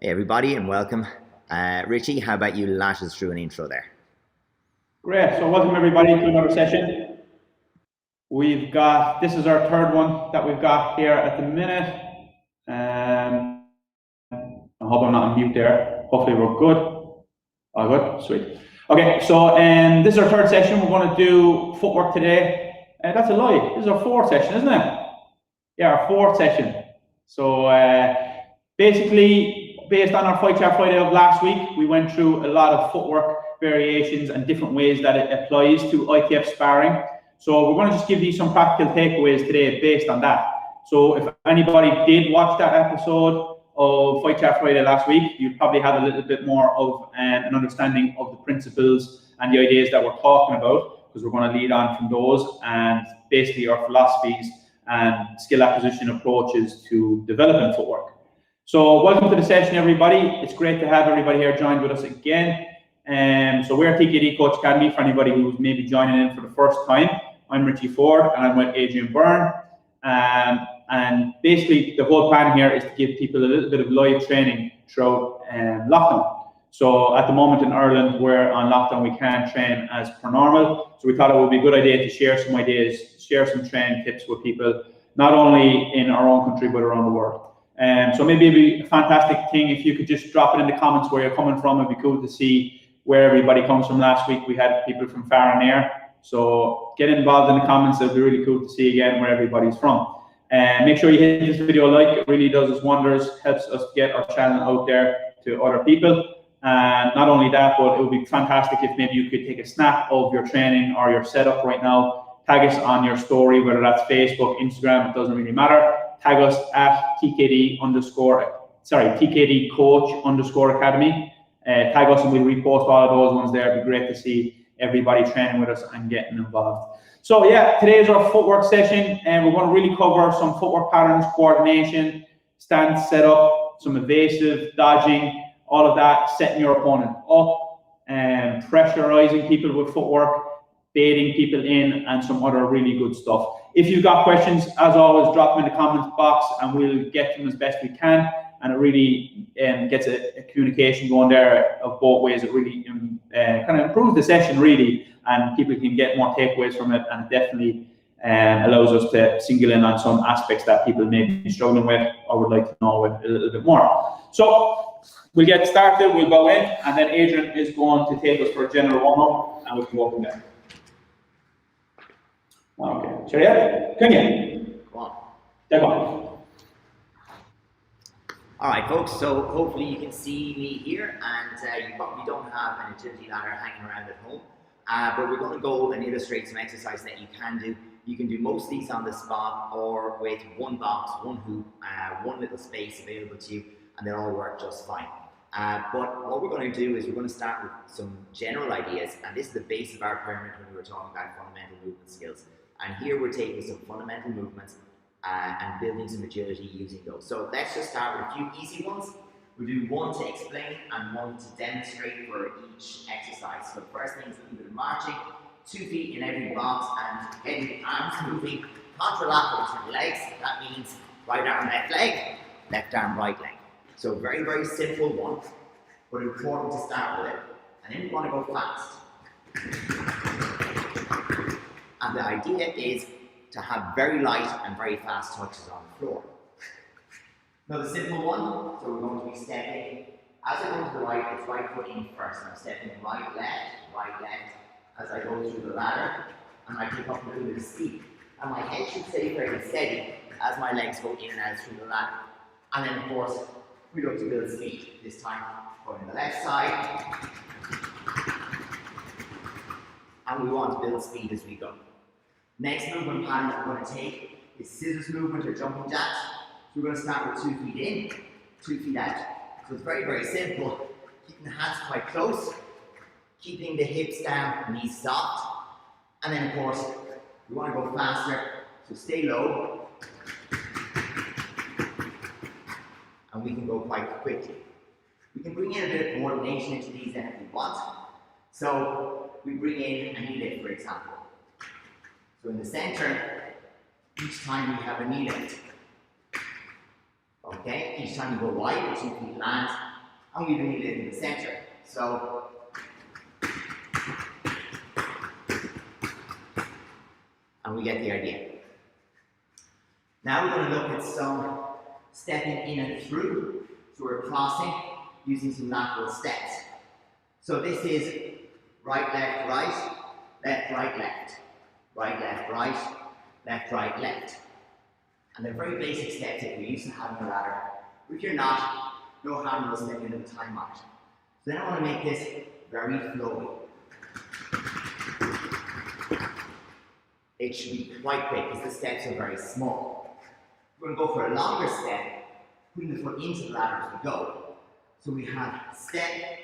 Hey everybody and welcome. Richie, how about you lash us through an intro there? Great, so welcome everybody to another session. This is our third one that we've got here at the minute. I hope I'm not on mute there. Hopefully we're good. Oh, good, sweet. Okay, so this is our third session. We're going to do footwork today. That's a lie, this is our fourth session, isn't it? Yeah, our fourth session. So basically, based on our Fight Chat Friday of last week, we went through a lot of footwork variations and different ways that it applies to ITF sparring. So we're going to just give you some practical takeaways today based on that. So if anybody did watch that episode of Fight Chat Friday last week, you probably have a little bit more of an understanding of the principles and the ideas that we're talking about, because we're going to lead on from those and basically our philosophies and skill acquisition approaches to developing footwork. So welcome to the session, everybody. It's great to have everybody here joined with us again. So we're TKD Coach Academy for anybody who's maybe joining in for the first time. I'm Richie Ford and I'm with Adrian Byrne. And basically the whole plan here is to give people a little bit of live training throughout lockdown. So at the moment in Ireland, we're on lockdown, we can't train as per normal. So we thought it would be a good idea to share some ideas, share some training tips with people, not only in our own country, but around the world. So maybe it'd be a fantastic thing if you could just drop it in the comments where you're coming from. It'd be cool to see where everybody comes from. Last week we had people from far and near. So get involved in the comments. It'd be really cool to see again where everybody's from. And make sure you hit this video a like. It really does us wonders, helps us get our channel out there to other people. And not only that, but it would be fantastic if maybe you could take a snap of your training or your setup right now, tag us on your story, whether that's Facebook, Instagram, it doesn't really matter. Tag us at TKD Coach Academy. Tag us and we'll repost all of those ones there. It'd be great to see everybody training with us and getting involved. So yeah, today is our footwork session and we're going to really cover some footwork patterns, coordination, stance setup, some evasive, dodging, all of that, setting your opponent up and pressurizing people with footwork, baiting people in, and some other really good stuff. If you've got questions, as always, drop them in the comments box and we'll get them as best we can. And it really gets a communication going there of both ways. It really kind of improves the session, really, and people can get more takeaways from it. And it definitely allows us to single in on some aspects that people may be struggling with or would like to know a little bit more. So we'll get started, we'll go in, and then Adrian is going to take us for a general warm-up, and we can go from there. Okay, Cheerio. Come here. Go on. Take on. All right, folks, so hopefully you can see me here, and you probably don't have an agility ladder hanging around at home, but we're going to go and illustrate some exercises that you can do. You can do most of these on the spot or with one box, one hoop, one little space available to you, and they'll all work just fine. But what we're going to do is we're going to start with some general ideas, and this is the base of our pyramid when we were talking about fundamental movement skills. And here we're taking some fundamental movements and building some agility using those. So let's just start with a few easy ones. We'll do one to explain and one to demonstrate for each exercise. So the first thing is a little bit of marching, 2 feet in every box and head and arms moving contralateral to the legs. That means right arm, left arm, right leg. So very, very simple one, but important to start with it. And then you want to go fast. And the idea is to have very light and very fast touches on the floor. Another simple one, so we're going to be stepping, as I go to the right, it's right foot in first. I'm stepping right, left, as I go through the ladder, and I pick up a little bit of speed. And my head should stay very steady as my legs go in and out through the ladder. And then of course, we look to build speed. This time, going on the left side. And we want to build speed as we go. Next movement pattern that we're going to take is scissors movement or jumping jacks. So we're going to start with 2 feet in, 2 feet out. So it's very, very simple. Keeping the hands quite close, keeping the hips down, knees soft. And then of course, we want to go faster, so stay low. And we can go quite quickly. We can bring in a bit of coordination into these then if we want. So we bring in a knee lift, for example. So in the center, each time we have a knee lift. Okay, each time you go wide, 2 feet land, and we even need it in the center. So, and we get the idea. Now we're going to look at some stepping in and through. So we're crossing using some lateral steps. So this is right, left, right, left, right, left, right, left, right, left, right, left. And they're very basic steps that you're used to having a ladder. If you're not, no harm in those stepping in the time on it. So then I want to make this very flowy. It should be quite quick because the steps are very small. We're going to go for a longer step, putting the foot into the ladder as we go. So we have step,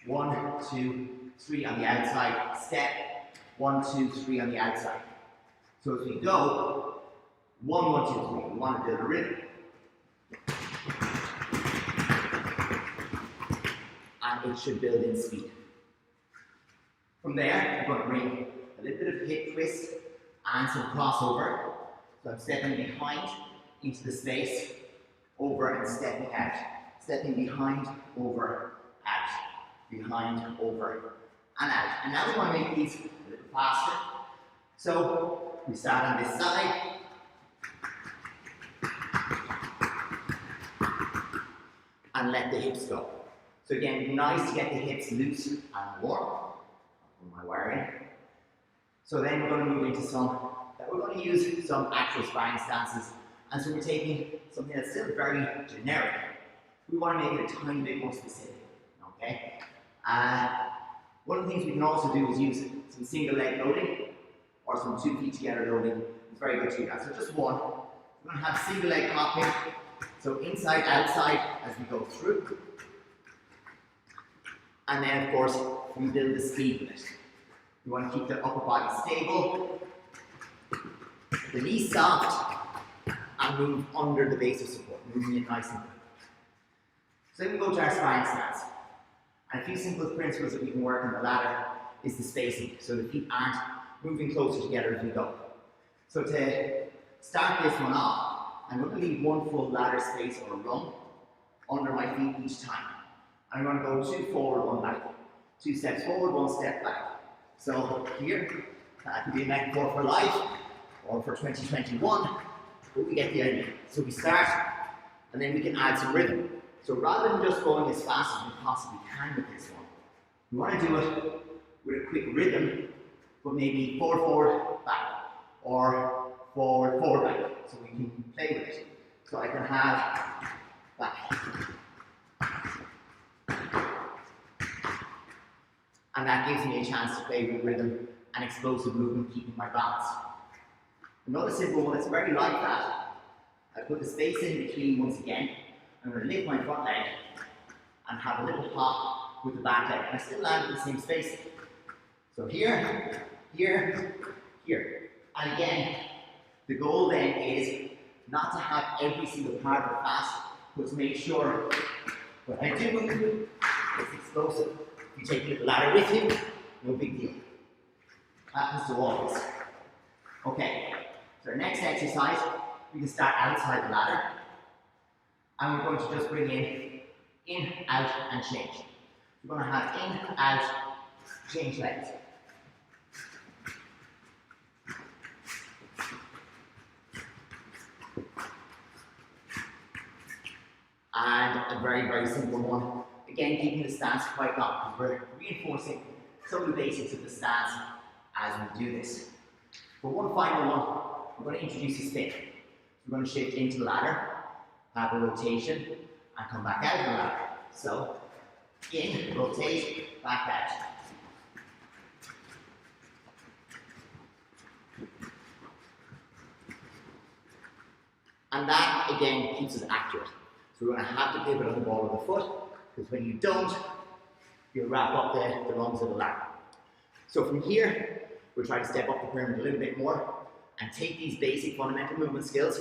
1, 2, 3 on the outside, step, 1, 2, 3 on the outside. So as we go, 1, 1, 2, 3, we want to build a rhythm. And it should build in speed. From there, we're going to bring a little bit of hip twist and some crossover. So I'm stepping behind into the space, over and stepping out. Stepping behind, over, out. Behind, over, and out. And now we want to make these a little faster. So we start on this side. And let the hips go. So again, nice to get the hips loose and warm. I'll put my wire in. So then we're going to move into we're going to use some actual sparring stances. And so we're taking something that's still very generic. We want to make it a tiny bit more specific. Okay? One of the things we can also do is use some single leg loading or some 2 feet together loading. It's very good to do that. So just one. We're going to have single leg hopping. So inside, outside as we go through. And then of course, we build the speed with it. We want to keep the upper body stable, the knees soft, and move under the base of support, moving it nice and quick. So then we go to our sparring stance. And a few simple principles that we can work on the ladder is the spacing, so the feet aren't moving closer together as we go. So to start this one off, I'm going to leave one full ladder space or rung under my feet each time. I'm going to go 2 forward, 1 back. 2 steps forward, 1 step back. So here, that could be a metaphor for life or for 2021, but we get the idea. So we start, and then we can add some rhythm. So rather than just going as fast as we possibly can with this one, we want to do it with a quick rhythm, but maybe forward, forward, back, or forward, forward, back. So we can play with it. So I can have back. And that gives me a chance to play with rhythm and explosive movement, keeping my balance. Another simple one that's very like that, I put the space in between once again. I'm going to lift my front leg and have a little hop with the back leg. And I still land in the same space. So here, here, here. And again, the goal then is not to have every single part of it fast, but to make sure what I do is explosive. You take a little ladder with you, no big deal. Happens to all of us. Okay, so our next exercise, we can start outside the ladder. And we're going to just bring in, out, and change. We're going to have in, out, change legs. And a very, very simple one. Again, keeping the stance quite long, because we're reinforcing some of the basics of the stance as we do this. For one final one, we're going to introduce a spin. We're going to shift into the ladder, have a rotation, and come back out of the ladder. So, in, rotate, back out. And that, again, keeps us accurate. So we're going to have to pivot on the ball of the foot, because when you don't, you'll wrap up the rungs of the ladder. So from here, we'll try to step up the pyramid a little bit more, and take these basic fundamental movement skills,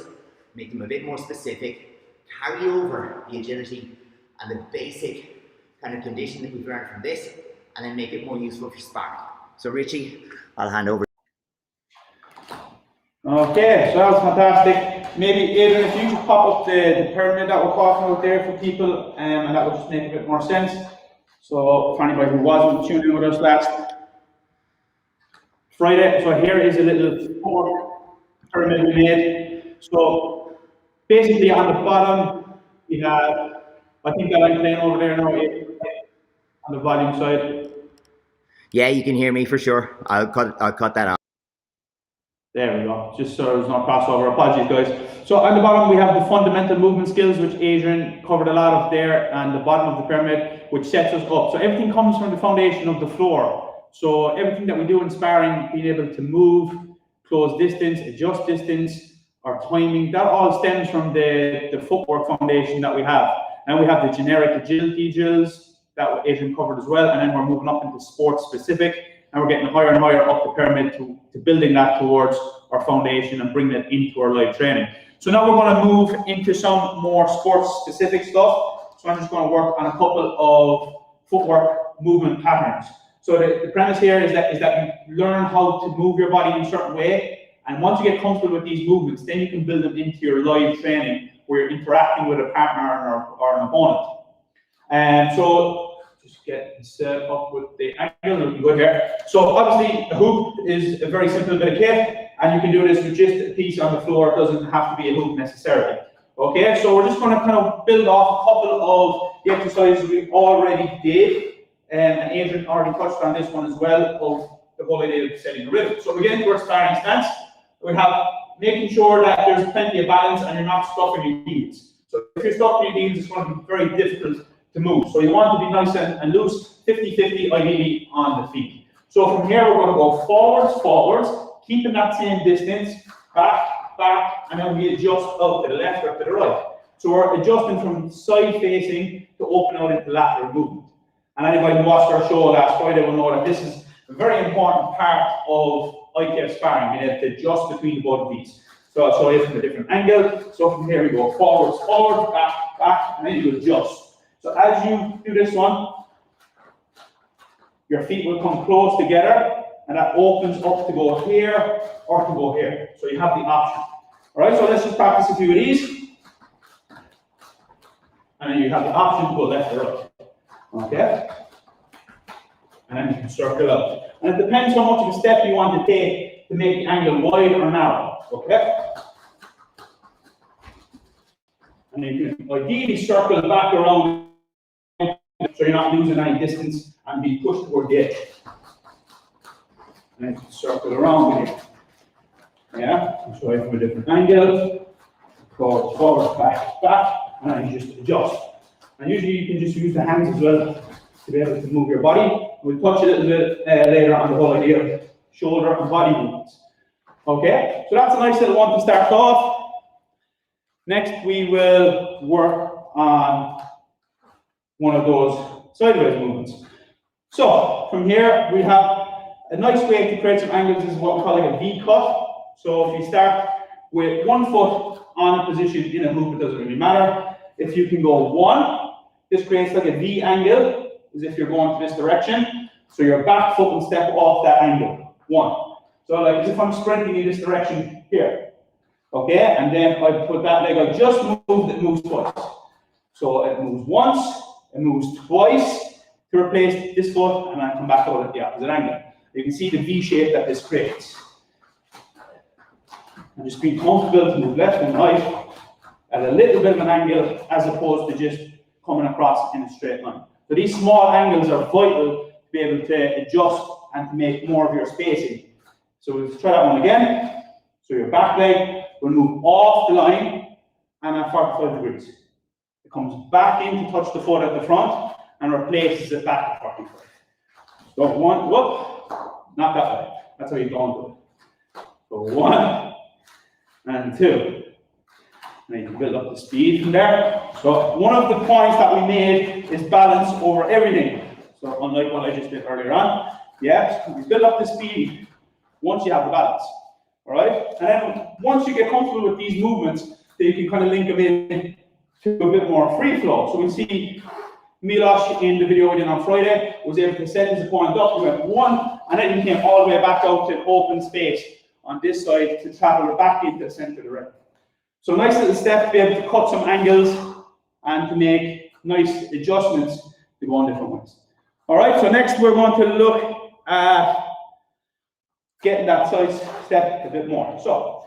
make them a bit more specific, carry over the agility and the basic kind of condition that we've learned from this, and then make it more useful for sparring. So Richie, I'll hand over. Okay, so that was fantastic. maybe Adrian, if you just pop up the pyramid that we're talking about there for people, and that would just make a bit more sense. So for anybody who wasn't tuning in with us last Friday, so here is a little pyramid we made. So basically on the bottom, we have, I think that I'm playing over there now, on the volume side. Yeah, you can hear me for sure. I'll cut that out. There we go, just so there's no crossover. Apologies, guys. So on the bottom, we have the fundamental movement skills, which Adrian covered a lot of there, and the bottom of the pyramid, which sets us up. So everything comes from the foundation of the floor. So everything that we do in sparring, being able to move, close distance, adjust distance, our timing, that all stems from the footwork foundation that we have. And we have the generic agility drills that Adrian covered as well, and then we're moving up into sport specific, and we're getting higher and higher up the pyramid to building that towards our foundation and bringing it into our live training. So now we're going to move into some more sports specific stuff. So I'm just going to work on a couple of footwork movement patterns. So the premise here is that you learn how to move your body in a certain way, and once you get comfortable with these movements, then you can build them into your live training where you're interacting with a partner or an opponent. And so just get set up with the angle, looking good here. So obviously the hoop is a very simple bit of kit, and you can do this with just a piece on the floor. It doesn't have to be a hoop necessarily. Okay, so we're just going to kind of build off a couple of the exercises we already did, and Adrian already touched on this one as well, of the whole idea of setting a rhythm. So we get into our sparring stance. We have making sure that there's plenty of balance and you're not stuck in your heels. So if you're stuck in your heels, it's going to be very difficult to move. So you want to be nice and loose, 50-50 ideally on the feet. So from here, we're going to go forwards, keeping that same distance, back, and then we adjust out to the left or to the right. So we're adjusting from side facing to open out into lateral movement. And anybody who watched our show last Friday will know that this is a very important part of ITF sparring, being able to adjust between both of these. So I'll show you from a different angle. So from here we go forwards, back, and then you adjust. So as you do this one, your feet will come close together, and that opens up to go here or to go here. So you have the option. All right, so let's just practice a few of these. And then you have the option to go left or right. Okay? And then you can circle out. And it depends how much of a step you want to take to make the angle wide or narrow. Okay? And you can ideally circle back around so you're not losing any distance and being pushed toward the edge. And then you can circle around with it. Yeah? I'll show you from a different angle. Forward, back, and then you just adjust. And usually you can just use the hands as well to be able to move your body. We'll touch a little bit later on the whole idea of shoulder and body movements. Okay, so that's a nice little one to start off. Next, we will work on one of those sideways movements. So from here, we have a nice way to create some angles. This is what we call like a V cut. So if you start with 1 foot on a position in a hoop, it doesn't really matter. If you can go 1, this creates like a V angle, as if you're going to this direction. So your back foot will step off that angle. 1. So like as if I'm sprinting in this direction here. Okay, and then I put that leg, I just moved, it moves twice. So it moves once, it moves twice to replace this foot, and I come back out at the opposite angle. You can see the V shape that this creates. And just be comfortable to move left and right at a little bit of an angle as opposed to just coming across in a straight line. So these small angles are vital to be able to adjust and to make more of your spacing. So we'll try that one again. So your back leg will move off the line and at 45 degrees. It comes back in to touch the foot at the front and replaces it back at 45. So 1, whoop, not that way. That's how you don't do it. So 1 and 2. And you can build up the speed from there. So one of the points that we made is balance over everything. So unlike what I just did earlier on, yeah, you build up the speed once you have the balance. All right? And then once you get comfortable with these movements, then you can kind of link them in to a bit more free flow. So we see Milosh in the video we did on Friday was able to set his opponent up. He went 1, and then he came all the way back out to open space on this side to travel back into the center of the ring. So nice little step to be able to cut some angles and to make nice adjustments to go on different ways. All right, so next we're going to look at getting that side step a bit more. So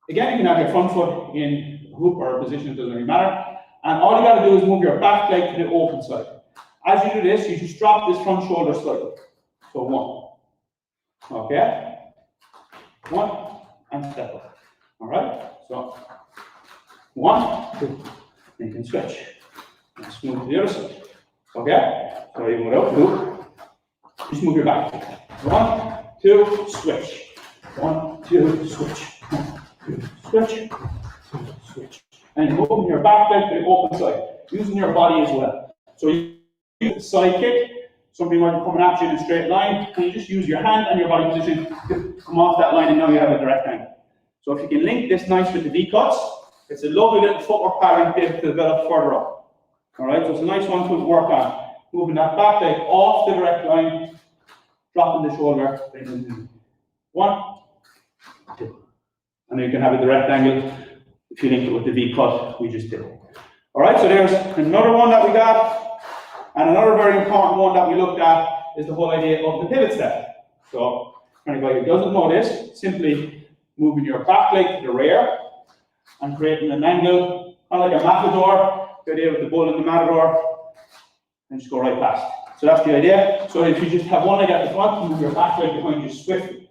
again, you can have your front foot in a hoop or a position, it doesn't really matter. And all you got to do is move your back leg to the open side. As you do this, you just drop this front shoulder slightly. So 1. Okay? 1 and step up. All right? So 1, 2. You can switch. Let's move to the other side. Okay? So you move out, move. Just move your back. 1, 2, switch. 1, 2, switch. 1, 2, switch. 2, switch. And you're moving your back leg to the open side, using your body as well. So you use the side kick. Somebody might be coming at you in a straight line, and you just use your hand and your body position to come off that line, and now you have a direct angle. So if you can link this nice with the V-cuts, it's a lovely little footwork pattern to be able to develop further up. All right, so it's a nice one to work on. Moving that back leg off the direct line, dropping the shoulder. 1, 2. And then you can have a direct angle if you link it with the V-cut we just did. All right, so there's another one that we got. And another very important one that we looked at is the whole idea of the pivot step. So, for anybody who doesn't know this, simply moving your back leg to the rear and creating an angle, kind of like a matador, the idea with the bull and the matador, and just go right past. So that's the idea. So if you just have one leg at the front, move your back leg behind you swiftly.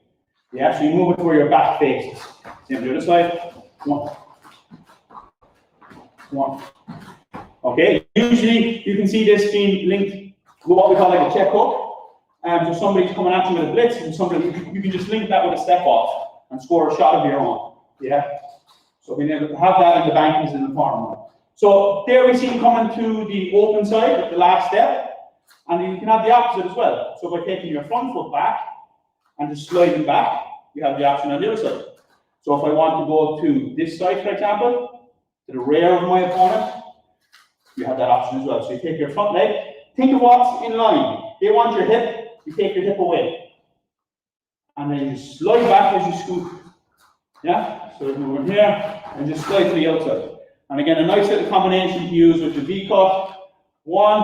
You actually move it to where your back faces. Same to the other side. 1. 1. Okay, usually you can see this being linked with what we call like a check hook. So somebody's coming at you with a blitz, and somebody you can just link that with a step off and score a shot of your own. Yeah. So being able to have that in the bank is an important one. So there we see him coming to the open side at the last step, and you can have the opposite as well. So by taking your front foot back and just sliding back, you have the option on the other side. So if I want to go to this side, for example, to the rear of my opponent, you have that option as well. So you take your front leg, think of what's in line. They want your hip, you take your hip away. And then you slide back as you scoop. Yeah? So we're moving here, and just slide to the outside. And again, a nice little combination to use with the V-cut. 1,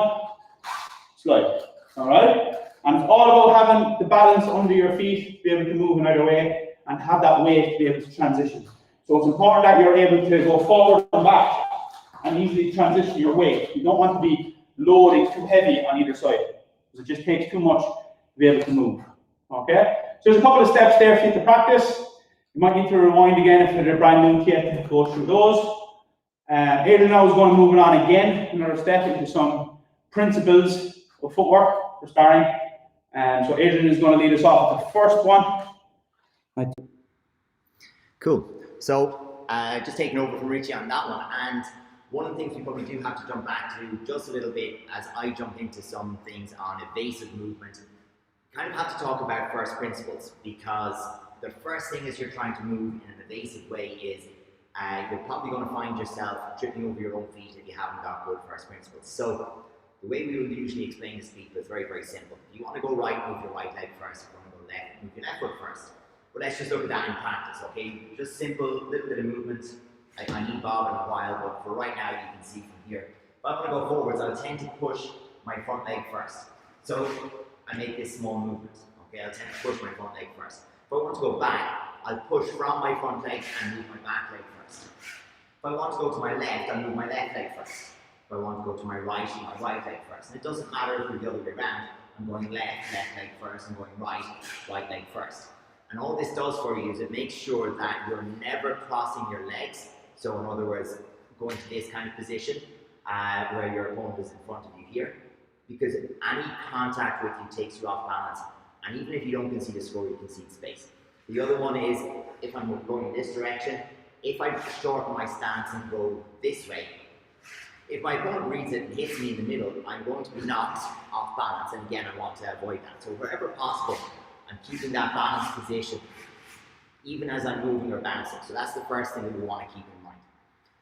slide. Alright? And it's all about having the balance under your feet to be able to move in either way, and have that weight to be able to transition. So it's important that you're able to go forward and back and easily transition your weight. You don't want to be loading too heavy on either side, because it just takes too much to be able to move. Okay? So there's a couple of steps there for you to practice. You might need to rewind again if you're brand new to to go through those. Adrian now is going to move it on again, another step into some principles of footwork for sparring. So Adrian is going to lead us off with the first one. Cool. So just taking over from Richie on that one, and one of the things we probably do have to jump back to just a little bit as I jump into some things on evasive movement, kind of have to talk about first principles, because the first thing as you're trying to move in an evasive way is you're probably going to find yourself tripping over your own feet if you haven't got good first principles. So the way we would usually explain this to people is very, very simple. If you want to go right, move your right leg first. If you want to go left, move your left foot first. But let's just look at that in practice, okay? Just simple, little bit of movement. I need Bob in a while, but for right now, you can see from here. If I'm going to go forwards, I'll tend to push my front leg first. So I make this small movement, okay? I'll tend to push my front leg first. If I want to go back, I'll push from my front leg and move my back leg first. If I want to go to my left, I'll move my left leg first. If I want to go to my right, my right leg first. And it doesn't matter if we're the other way around. I'm going left leg first, I'm going right leg first. And all this does for you is it makes sure that you're never crossing your legs. So in other words, going to this kind of position where your opponent is in front of you here, because any contact with you takes you off balance. And even if you don't concede a score, you concede space. The other one is, if I'm going in this direction, if I shorten my stance and go this way, if my opponent reads it and hits me in the middle, I'm going to be knocked off balance. And again, I want to avoid that. So wherever possible, I'm keeping that balanced position, even as I'm moving or bouncing. So that's the first thing that we want to keep in mind.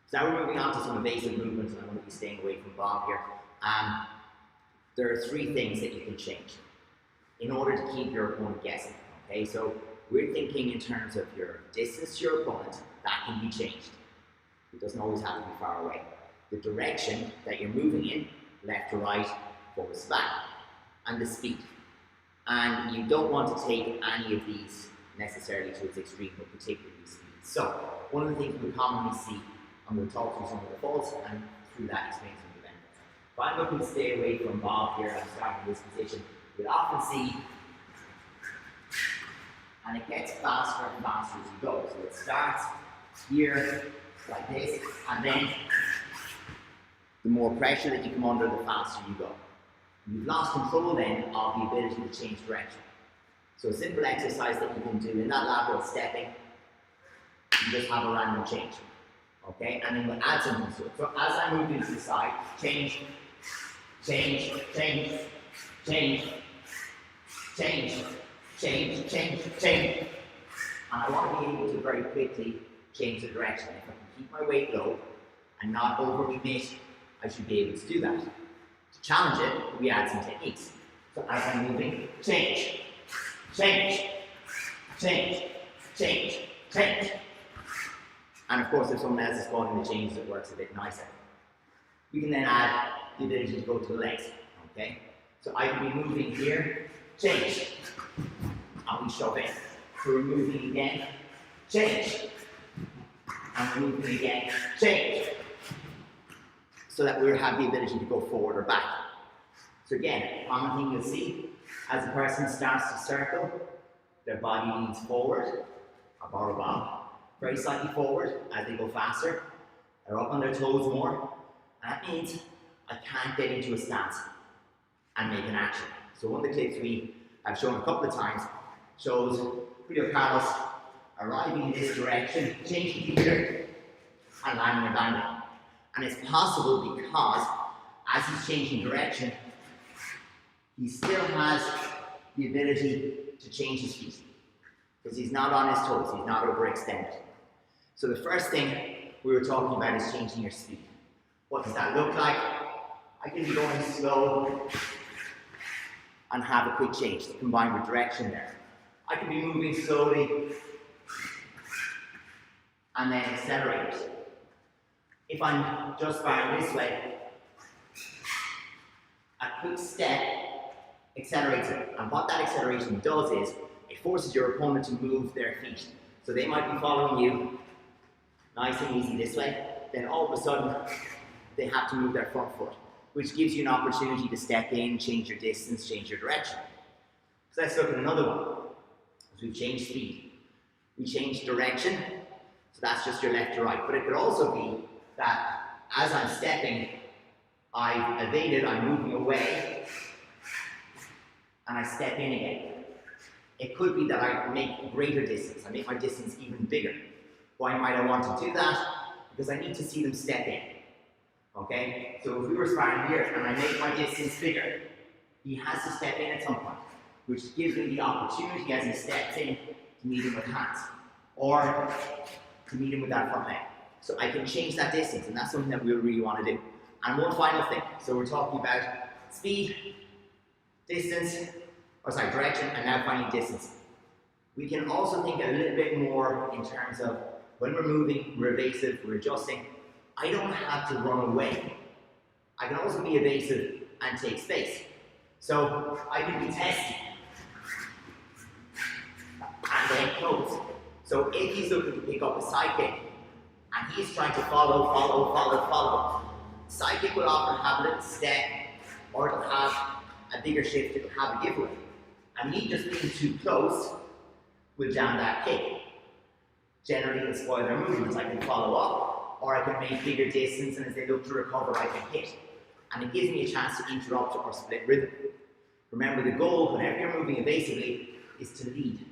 So now we're moving on to some evasive movements, and I'm going to be staying away from Bob here. There are 3 things that you can change in order to keep your opponent guessing. Okay, so we're thinking in terms of your distance to your opponent. that can be changed. It doesn't always have to be far away. The direction that you're moving in, left to right, forwards to back, and the speed. And you don't want to take any of these necessarily to its extreme, but particularly speed. So, one of the things we commonly see, I'm going to talk through some of the faults and through that explain some of the benefits. If I'm looking to stay away from Bob here, I'm starting in this position, you'll often see, and it gets faster and faster as you go. So it starts here, like this, and then the more pressure that you come under, the faster you go. You've lost control then of the ability to change direction. So a simple exercise that you can do in that lateral stepping, you just have a random change. Okay, and then we'll add something to it. So as I move into the side, change, change, change, change, change, change, change, change. And I want to be able to very quickly change the direction. If I can keep my weight low and not overcommit, I should be able to do that. To challenge it, we add some techniques. So as I'm moving, change, change, change, change, change. And of course, if someone else is calling the change, it works a bit nicer. We can then add the ability to go to the legs, okay? So I can be moving here, change, and we shove in. So we're moving again, change, and we're moving again, change. So that we have the ability to go forward or back. So again, a common thing you'll see, as a person starts to circle, their body leans forward, or bob, very slightly forward as they go faster. They're up on their toes more. And that means I can't get into a stance and make an action. So one of the clips we have shown a couple of times shows Julio Carlos arriving in this direction, changing gear, and landing a bang. And it's possible because as he's changing direction, he still has the ability to change his feet. Because he's not on his toes, he's not overextended. So the first thing we were talking about is changing your speed. What does that look like? I can be going slow and have a quick change combined with direction there. I can be moving slowly and then accelerate. If I'm just sparring this way, a quick step accelerates it. And what that acceleration does is, it forces your opponent to move their feet. So they might be following you nice and easy this way, then all of a sudden, they have to move their front foot, which gives you an opportunity to step in, change your distance, change your direction. So let's look at another one. So we've changed speed. We changed direction, so that's just your left to right. But it could also be that as I'm stepping, I've evaded, I'm moving away, and I step in again. It could be that I make greater distance, I make my distance even bigger. Why might I want to do that? Because I need to see them step in. Okay? So if we were sparring here and I make my distance bigger, he has to step in at some point, which gives me the opportunity as he steps in to meet him with hands, or to meet him with that front leg. So I can change that distance, and that's something that we really want to do. And one final thing, so we're talking about speed, distance, direction, and now finally distance. We can also think a little bit more in terms of when we're moving, we're evasive, we're adjusting. I don't have to run away. I can also be evasive and take space. So I can be testing and then close. So if he's looking to pick up a side kick and he's trying to follow, side kick will often have a little step, or it'll have a bigger shift, it'll have a giveaway. And me just being too close will jam that kick. Generally, it'll spoil their movements. I can follow up, or I can make bigger distance, and as they look to recover, I can hit. And it gives me a chance to interrupt or split rhythm. Remember, the goal, whenever you're moving evasively, is to lead.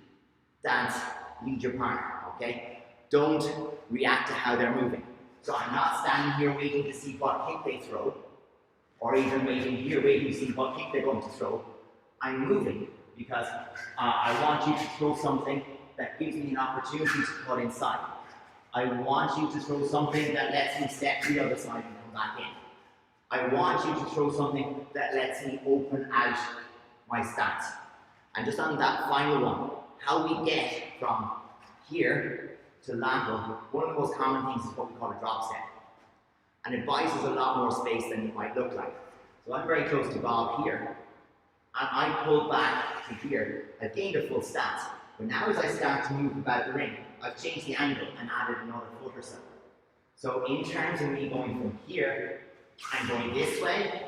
Dance, lead your partner, okay? Don't react to how they're moving. So I'm not standing here waiting to see what kick they throw, or even waiting here waiting to see what kick they're going to throw. I'm moving because I want you to throw something that gives me an opportunity to cut inside. I want you to throw something that lets me step to the other side and come back in. I want you to throw something that lets me open out my stance. And just on that final one, how we get from here to lateral, one of the most common things is what we call a drop step. And it buys us a lot more space than it might look like. So I'm very close to Bob here, and I pull back to here. I've gained a full stance, but now as I start to move about the ring, I've changed the angle and added another foot or so. So in terms of me going from here, I'm going this way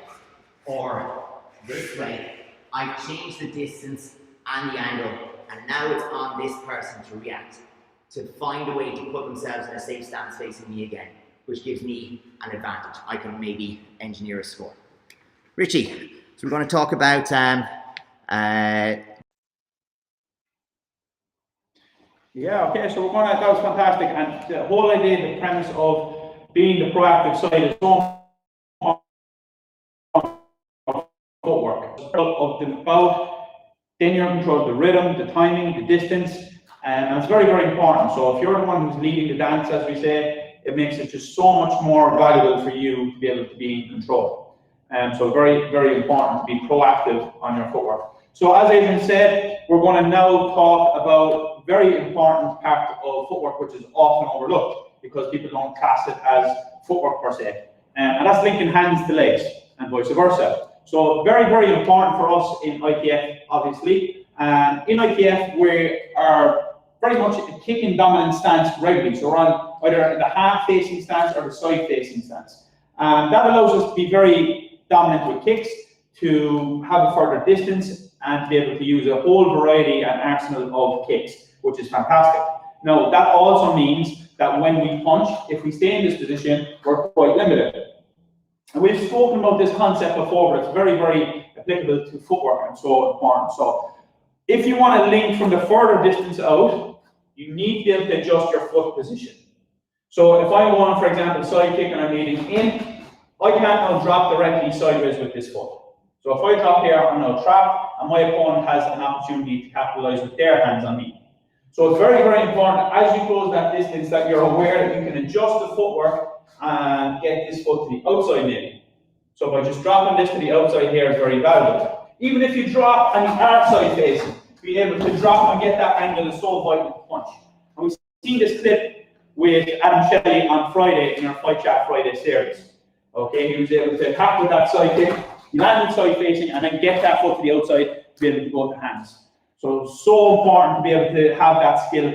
or this way, I've changed the distance and the angle, and now it's on this person to react, to find a way to put themselves in a safe stance facing me again, which gives me an advantage. I can maybe engineer a score. Richie, so we're going to talk about Yeah, okay, so that was fantastic. And the whole idea, the premise of being the proactive side is so much of footwork. Of the bout, then you're in control of the rhythm, the timing, the distance, and it's very, very important. So if you're the one who's leading the dance, as we say, it makes it just so much more valuable for you to be able to be in control. So very, very important to be proactive on your footwork. So as Adrian said, we're going to now talk about a very important part of footwork, which is often overlooked because people don't class it as footwork per se. And that's linking hands to legs and vice versa. So very, very important for us in ITF, obviously. In ITF, we are very much a kicking dominant stance regularly. So we're on either the half-facing stance or the side-facing stance. That allows us to be very dominant with kicks, to have a further distance, and to be able to use a whole variety and arsenal of kicks, which is fantastic. Now, that also means that when we punch, if we stay in this position, we're quite limited. And we've spoken about this concept before, but it's very, very applicable to footwork and so important. So, if you want to link from the further distance out, you need to be able to adjust your foot position. So, if I'm going, for example, side kick and I'm leading in, I can't now drop directly sideways with this foot. So if I drop here, I'm now trapped, and my opponent has an opportunity to capitalize with their hands on me. So it's very, very important as you close that distance that you're aware that you can adjust the footwork and get this foot to the outside maybe. So by just dropping this to the outside here is very valuable. Even if you drop and you are side facing, being able to drop and get that angle is so vital to punch. And we've seen this clip with Adam Shelley on Friday in our Fight Chat Friday series. Okay, he was able to hack with that side kick, land side facing, and then get that foot to the outside to be able to go to hands. So important to be able to have that skill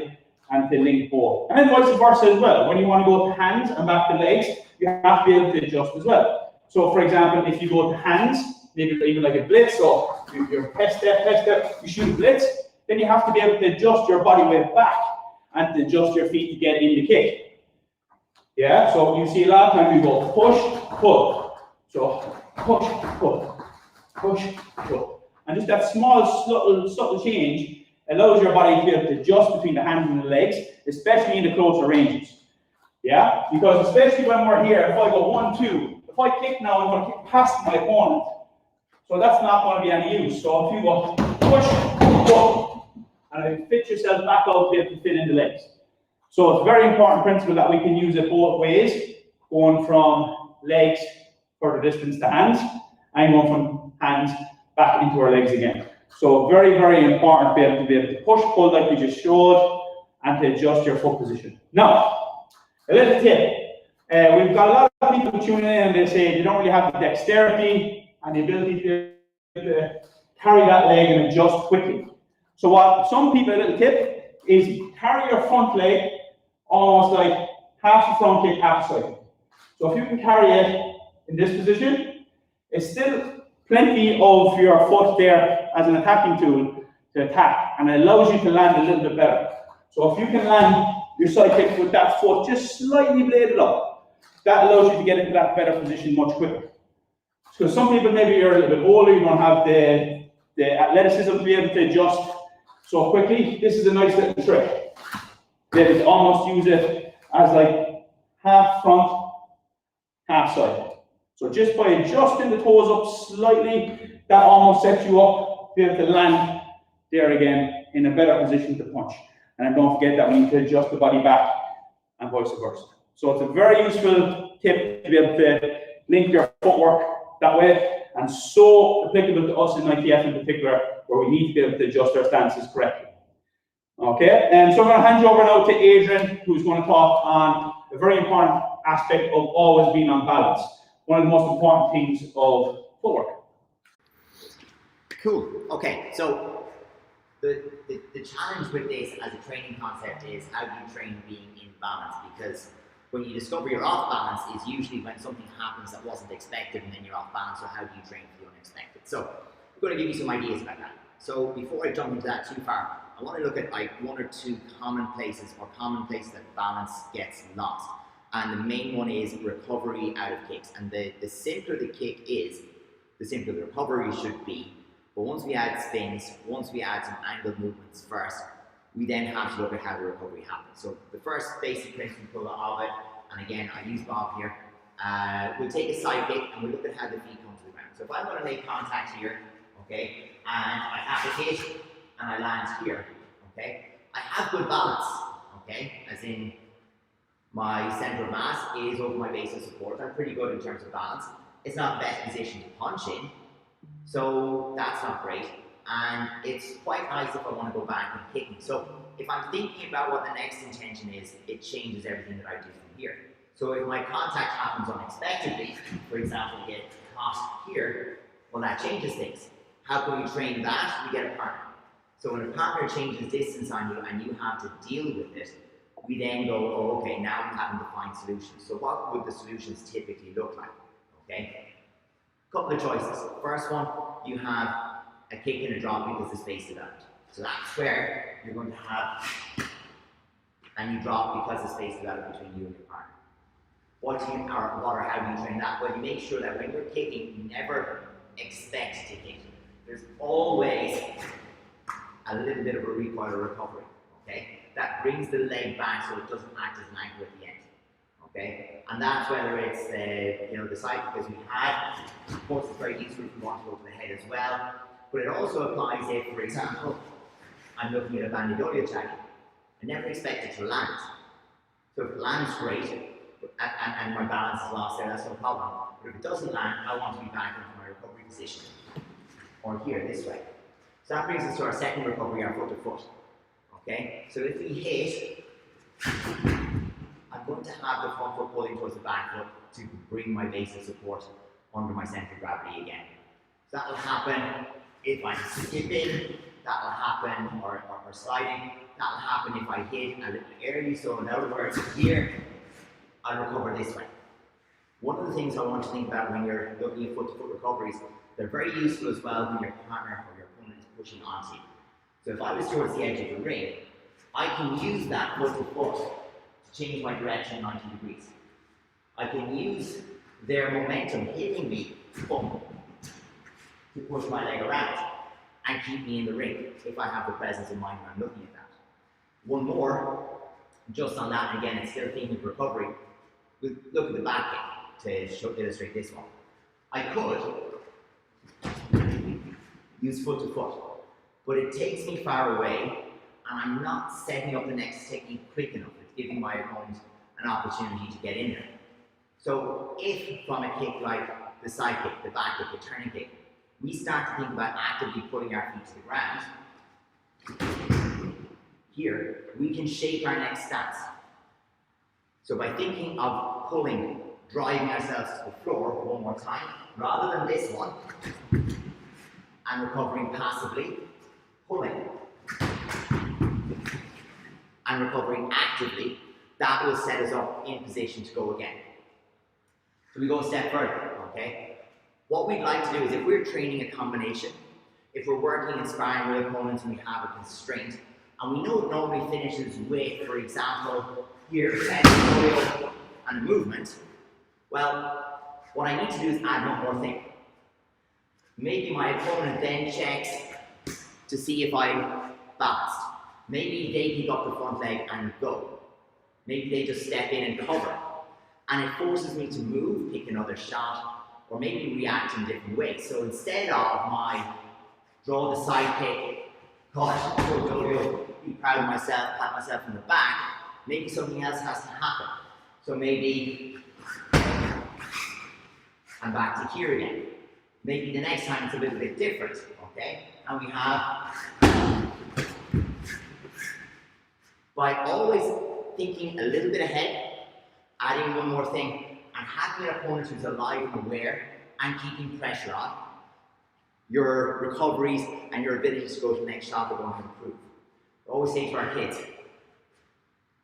and to link both. And then vice versa as well. When you want to go to hands and back to legs, you have to be able to adjust as well. So for example, if you go to hands, maybe even like a blitz, or you're test step, you shoot a blitz, then you have to be able to adjust your body weight back and to adjust your feet to get in the kick. Yeah, so you see a lot of times we go push, pull. So push, pull, push, pull. And just that small, subtle change allows your body to be able to adjust between the hands and the legs, especially in the closer ranges. Yeah, because especially when we're here, if I go 1, 2, if I kick now, I'm going to kick past my opponent. So that's not going to be any use. So if you go push, pull, and you fit yourself back out to be able to fit in the legs. So it's a very important principle that we can use it both ways, going from legs further distance to hands, and going from hands back into our legs again. So very, very important to be able to push, pull like we just showed, and to adjust your foot position. Now, a little tip. We've got a lot of people tuning in and they say they don't really have the dexterity and the ability to carry that leg and adjust quickly. So what some people, a little tip, is carry your front leg almost like half the front kick, half the side kick. So if you can carry it in this position, it's still plenty of your foot there as an attacking tool to attack, and it allows you to land a little bit better. So if you can land your side kick with that foot just slightly bladed up, that allows you to get into that better position much quicker. So some people, maybe you're a little bit older, you don't have the athleticism to be able to adjust so quickly. This is a nice little trick. They almost use it as like half front, half side. So just by adjusting the toes up slightly, that almost sets you up to be able to land there again in a better position to punch. And then don't forget that we need to adjust the body back and vice versa. So it's a very useful tip to be able to link your footwork that way, and so applicable to us in ITF in particular, where we need to be able to adjust our stances correctly. Okay, and so I'm going to hand you over now to Adrian, who's going to talk on a very important aspect of always being on balance. One of the most important things of footwork. Cool. Okay, so the challenge with this as a training concept is how do you train being in balance? Because when you discover you're off balance is usually when something happens that wasn't expected and then you're off balance, so how do you train for the unexpected? So I'm going to give you some ideas about that. So before I jump into that too far, I want to look at like one or two common places that balance gets lost. And the main one is recovery out of kicks. And the simpler the kick is, the simpler the recovery should be. But once we add spins, once we add some angled movements first, we then have to look at how the recovery happens. So the first basic principle of it, and again, I use Bob here, we'll take a side kick and we'll look at how the feet come to the ground. So if I'm going to make contact here, okay, and I have a hit and I land here, okay, I have good balance, okay, as in my center of mass is over my base of support. I'm pretty good in terms of balance. It's not the best position to punch in, so that's not great. And it's quite nice if I want to go back and kicking. So if I'm thinking about what the next intention is, it changes everything that I do from here. So if my contact happens unexpectedly, for example, you get caught here, well, that changes things. How can we train that? We get a partner. So when a partner changes distance on you and you have to deal with it, we then go, oh, okay, now I'm having to find solutions. So what would the solutions typically look like? Okay, couple of choices. First one, you have a kick and a drop because the space is out. So that's where you're going to have, and you drop because the space is out between you and your partner. How do you train that? Well, you make sure that when you're kicking, you never expect to kick. There's always a little bit of a recoil or recovery, okay? That brings the leg back so it doesn't act as an anchor at the end, okay? And that's whether it's the side kick as we had. Of course, it's very useful if you want to go to the head as well, but it also applies if, for example, I'm looking at a bandidolio attack. I never expect it to land. So if it lands great, and my balance is lost there, that's no problem. But if it doesn't land, I want to be back into my recovery position, or here, this way. So that brings us to our second recovery, our foot to foot. Okay, so if we hit, I'm going to have the front foot pulling towards the back foot to bring my base of support under my center of gravity again. So that will happen if I'm skipping, that will happen, or sliding, that will happen if I hit a little early. So in other words, here, I'll recover this way. One of the things I want to think about when you're looking at foot-to-foot recoveries, they're very useful as well when your partner or your opponent is pushing onto you. So if I was towards the edge of the ring, I can use that foot-to-foot to change my direction 90 degrees. I can use their momentum hitting me, boom, to push my leg around and keep me in the ring if I have the presence in mind when I'm looking at that. One more, just on that, and again, it's still thinking of recovery. We'll look at the back kick to illustrate this one. I could use foot to foot, but it takes me far away, and I'm not setting up the next technique quick enough. It's giving my opponent an opportunity to get in there. So if from a kick like the side kick, the back kick, the turning kick, we start to think about actively putting our feet to the ground, here, we can shape our next stance. So by thinking of pulling, driving ourselves to the floor one more time, rather than this one, and recovering passively, pulling, and recovering actively, that will set us up in position to go again. So we go a step further, okay? What we'd like to do is if we're training a combination, if we're working and sparring with opponents and we have a constraint, and we know it normally finishes with, for example, here, and a movement, well, what I need to do is add one more thing. Maybe my opponent then checks to see if I'm balanced. Maybe they pick up the front leg and go. Maybe they just step in and cover. And it forces me to move, pick another shot, or maybe react in different ways. So instead of my draw the side kick, cut, be proud of myself, pat myself in the back, maybe something else has to happen. So maybe I'm back to here again. Maybe the next time it's a little bit different, okay? And we have by always thinking a little bit ahead, adding one more thing, and having an opponent who's alive and aware and keeping pressure on, your recoveries and your ability to go to the next shot are going to improve. I always say to our kids,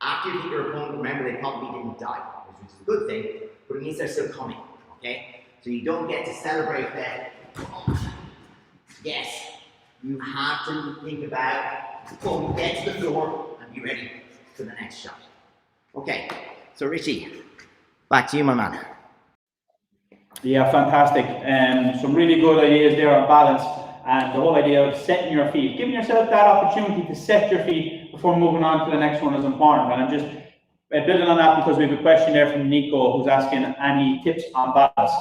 after you hit your opponent, remember they probably didn't die, which is a good thing, but it means they're still coming, okay? So you don't get to celebrate that. Yes, you have to think about, boom, get to the floor and be ready for the next shot. Okay, so Richie, back to you, my man. Yeah, fantastic. Some really good ideas there on balance and the whole idea of setting your feet. Giving yourself that opportunity to set your feet before moving on to the next one is important. And I'm just building on that because we have a question there from Nico who's asking any tips on balance.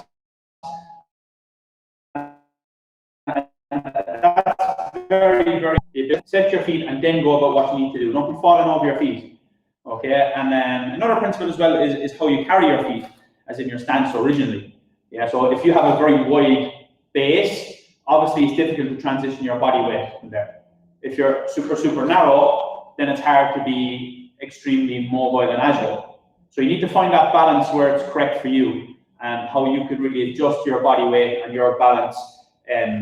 That's very, very set your feet and then go about what you need to do. Don't be falling over your feet. Okay, and then another principle as well is how you carry your feet, as in your stance originally. Yeah, so if you have a very wide base, obviously it's difficult to transition your body weight from there. If you're super narrow, then it's hard to be extremely mobile and agile. So you need to find that balance where it's correct for you and how you could really adjust your body weight and your balance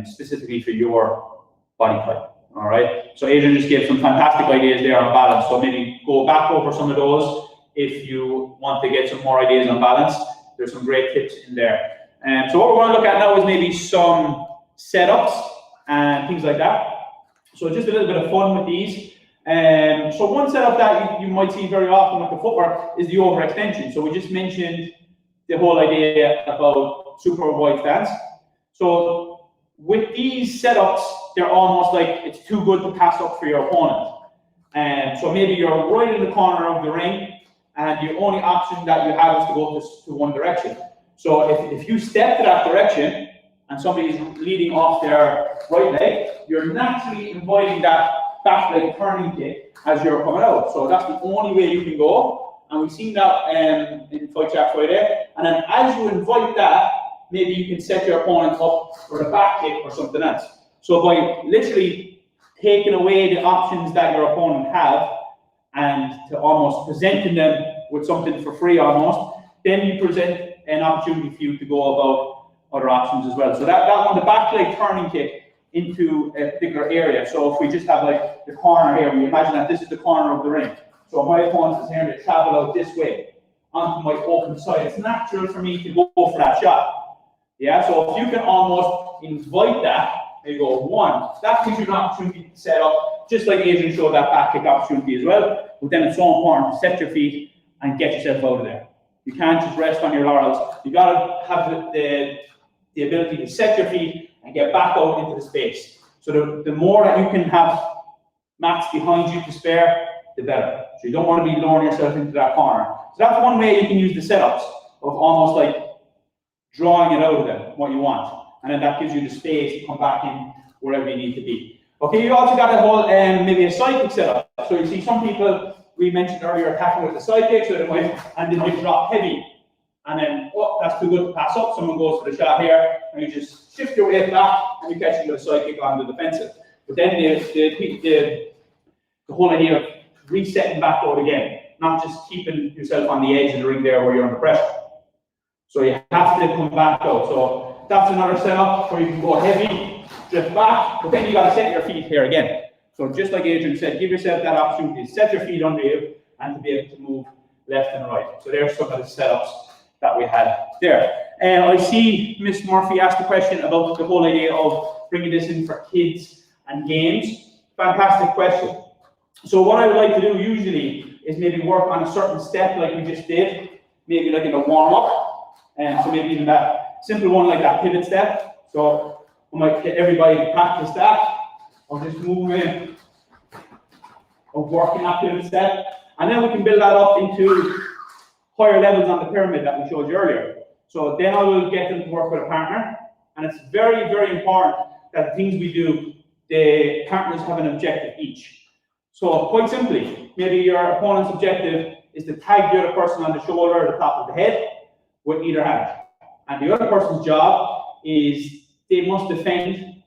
specifically for your body type. All right. So Adrian just gave some fantastic ideas there on balance. So maybe go back over some of those if you want to get some more ideas on balance. There's some great tips in there. So what we're going to look at now is maybe some setups and things like that. So just a little bit of fun with these. So one setup that you might see very often with the footwork is the overextension. So we just mentioned the whole idea about super wide stance. So with these setups, they're almost like it's too good to pass up for your opponent. So maybe you're right in the corner of the ring and the only option that you have is to go to one direction. So if you step to that direction and somebody's leading off their right leg, you're naturally inviting that back leg turning kick as you're coming out. So that's the only way you can go. And we've seen that in Fight Chat Friday. And then as you invite that, maybe you can set your opponent up for a back kick or something else. So by literally taking away the options that your opponent have and to almost presenting them with something for free almost, then you present an opportunity for you to go about other options as well. So that one, the back leg turning kick into a particular area. So if we just have like the corner here, we imagine that this is the corner of the ring. So my opponent is here to travel out this way onto my open side. It's natural for me to go for that shot. Yeah, so if you can almost invite that, there you go, one, that gives you an opportunity to set up, just like Adrian showed that back kick opportunity as well. But then it's so important to set your feet and get yourself out of there. You can't just rest on your laurels. You gotta have the ability to set your feet and get back out into the space. So the more that you can have mats behind you to spare, the better. So you don't want to be lowering yourself into that corner. So that's one way you can use the setups of almost like drawing it out of them, what you want. And then that gives you the space to come back in wherever you need to be. Okay, you also got a whole, maybe a side kick setup. So you see some people, we mentioned earlier, attacking with the side kick, so they might drop heavy. And then, oh, that's too good to pass up. Someone goes for the shot here, and you just shift your weight back, and you catch it with a side kick on the defensive. But then the whole idea of resetting back out again, not just keeping yourself on the edge of the ring there where you're under pressure. So you have to come back out. So that's another setup where you can go heavy, drift back, but then you got to set your feet here again. So just like Adrian said, give yourself that opportunity to set your feet under you and to be able to move left and right. So there's some of the setups that we had there. And I see Miss Murphy asked a question about the whole idea of bringing this in for kids and games. Fantastic question. So what I would like to do usually is maybe work on a certain step like we just did, maybe like in a warm-up. And so maybe even that simple one like that pivot step. So I might get everybody to practice that. I'll just move in of working that pivot step. And then we can build that up into higher levels on the pyramid that we showed you earlier. So then I will get them to work with a partner. And it's very, very important that the things we do, the partners have an objective each. So quite simply, maybe your opponent's objective is to tag the other person on the shoulder or the top of the head with either hand. And the other person's job is they must defend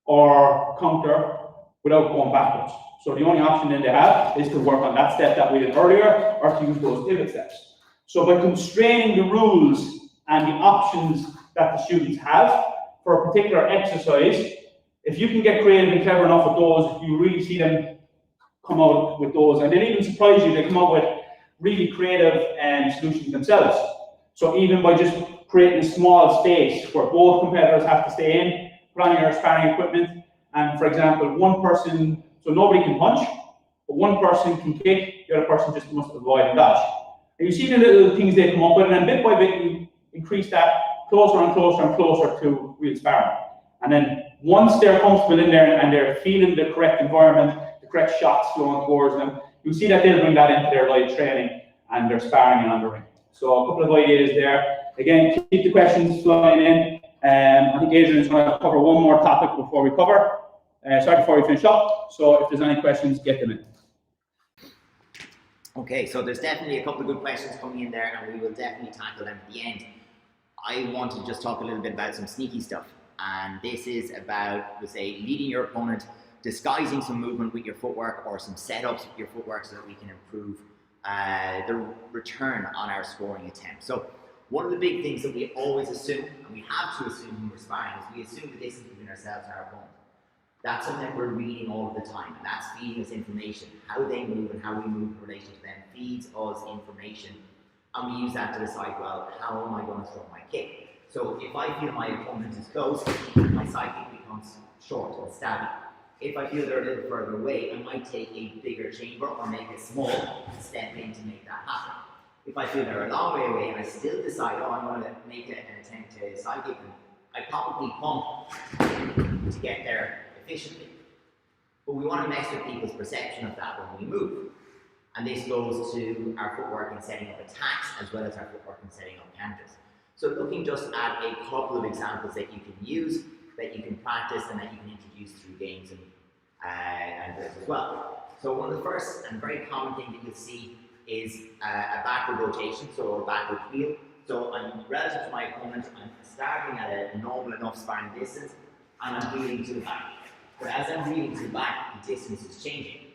or counter without going backwards. So the only option then they have is to work on that step that we did earlier, or to use those pivot steps. So by constraining the rules and the options that the students have for a particular exercise, if you can get creative and clever enough with those, you really see them come out with those. And they'll even surprise you, they come out with really creative solutions themselves. So even by just creating a small space where both competitors have to stay in, put on your sparring equipment, and for example, one person, so nobody can punch, but one person can kick, the other person just must avoid and dodge. And you see the little things they come up with, and then bit by bit you increase that closer and closer and closer to real sparring. And then once they're comfortable in there and they're feeling the correct environment, the correct shots flowing towards them, you see that they'll bring that into their live training and their sparring and on the ring. So a couple of ideas there. Again, keep the questions flowing in. I think Adrian is going to cover one more topic before we cover. Before we finish up. So if there's any questions, get them in. Okay, so there's definitely a couple of good questions coming in there, and we will definitely tackle them at the end. I want to just talk a little bit about some sneaky stuff, and this is about, let's say, leading your opponent, disguising some movement with your footwork or some setups with your footwork so that we can improve the return on our scoring attempt. So one of the big things that we always assume, and we have to assume when we're sparring, is we assume the distance between ourselves and our opponent. That's something that we're reading all of the time, and that's feeding us information. How they move and how we move in relation to them feeds us information, and we use that to decide, well, how am I going to throw my kick? So if I feel my opponent is close, my side kick becomes short and stabby. If I feel they're a little further away, I might take a bigger chamber or make a small step in to make that happen. If I feel they're a long way away and I still decide, oh, I'm going to make an attempt to side kick them, I probably pump to get there efficiently. But we want to mess with people's perception of that when we move. And this goes to our footwork in setting up attacks as well as our footwork in setting up counters. So looking just at a couple of examples that you can use, that you can practice, and that you can introduce through games and drills as well. So one of the first and very common thing that you'll see is a backward rotation, so a backward wheel. So I'm relative to my opponent, I'm starting at a normal enough sparring distance, and I'm wheeling to the back. But as I'm wheeling to the back, the distance is changing.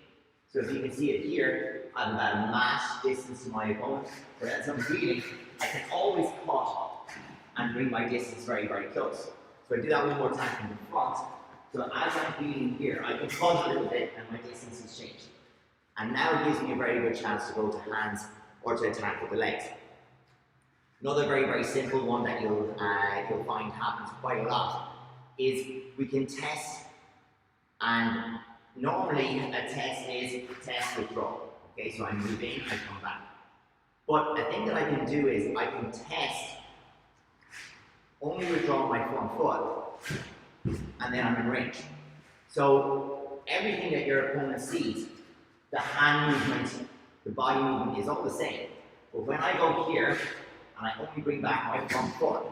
So as you can see it here, I have about a match distance to my opponent, but as I'm wheeling, I can always cut and bring my distance very, very close. So I do that one more time from the front. So as I'm wheeling here, I can cut a little bit and my distance has changed. And now it gives me a very good chance to go to hands or to attack with the legs. Another very, very simple one that you'll find happens quite a lot is we can test, and normally a test is test withdraw. Okay, so I'm moving, I come back. But a thing that I can do is I can test only withdraw my front foot, and then I'm in range. So everything that your opponent sees, the hand movement, the body movement is all the same. But when I go here, and I only bring back my front foot,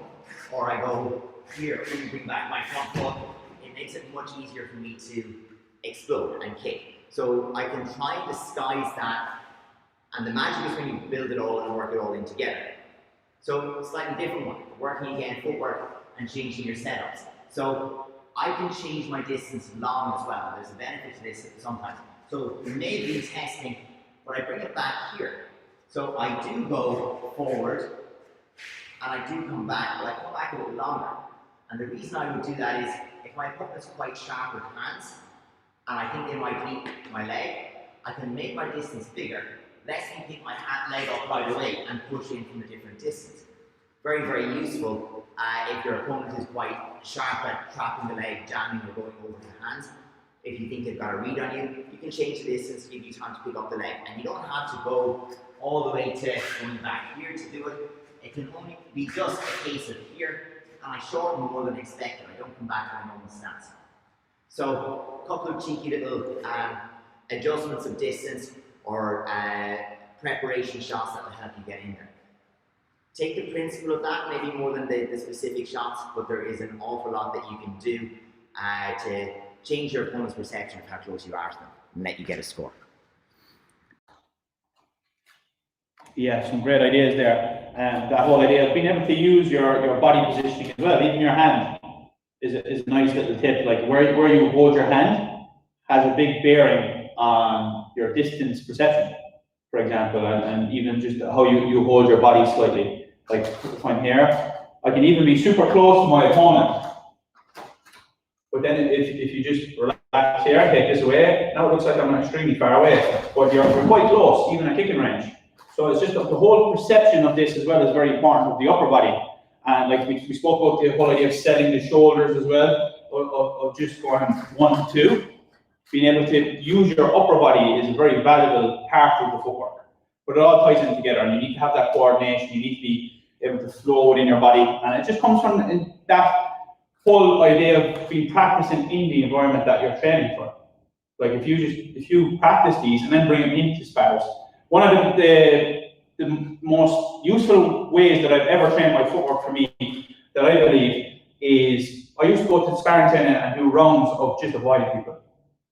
or I go here, only bring back my front foot, it makes it much easier for me to explode and kick. So I can try and disguise that, and the magic is when you build it all and work it all in together. So slightly different one, working again, footwork and changing your setups. So I can change my distance long as well. There's a benefit to this sometimes. So you may be testing, but I bring it back here. So I do go forward, and I do come back, but I come back a little longer. And the reason I would do that is, if my opponent's quite sharp with hands, and I think they might beat my leg, I can make my distance bigger, lets me pick my leg up right away and push in from a different distance. Very, very useful if your opponent is quite sharp at trapping the leg, jamming or going over to hands. If you think they've got a read on you, you can change the distance, give you time to pick up the leg. And you don't have to go all the way to going back here to do it. It can only be just a case of here, and I shorten more than expected. I don't come back to my normal stance. So a couple of cheeky little adjustments of distance or preparation shots that will help you get in there. Take the principle of that, maybe more than the specific shots, but there is an awful lot that you can do to change your opponent's perception of how close you are to them and let you get a score. Yeah, some great ideas there. That whole idea of being able to use your body positioning as well, even your hand is a nice little tip. Like where you hold your hand has a big bearing on your distance perception, for example, and even just how you hold your body slightly. Like if I'm here, I can even be super close to my opponent. But then if you just relax here, take this away, now it looks like I'm extremely far away. But you're quite close, even at kicking range. So it's just the whole perception of this as well is very important of the upper body. And like we spoke about the whole idea of setting the shoulders as well, of just going 1 to 2. Being able to use your upper body is a very valuable part of the footwork. But it all ties in together, and you need to have that coordination, you need to be able to flow within your body. And it just comes from that whole idea of being practicing in the environment that you're training for. Like if you practice these and then bring them into spars, one of the most useful ways that I've ever trained my footwork for me, that I believe, is I used to go to sparring training and do rounds of just avoiding people.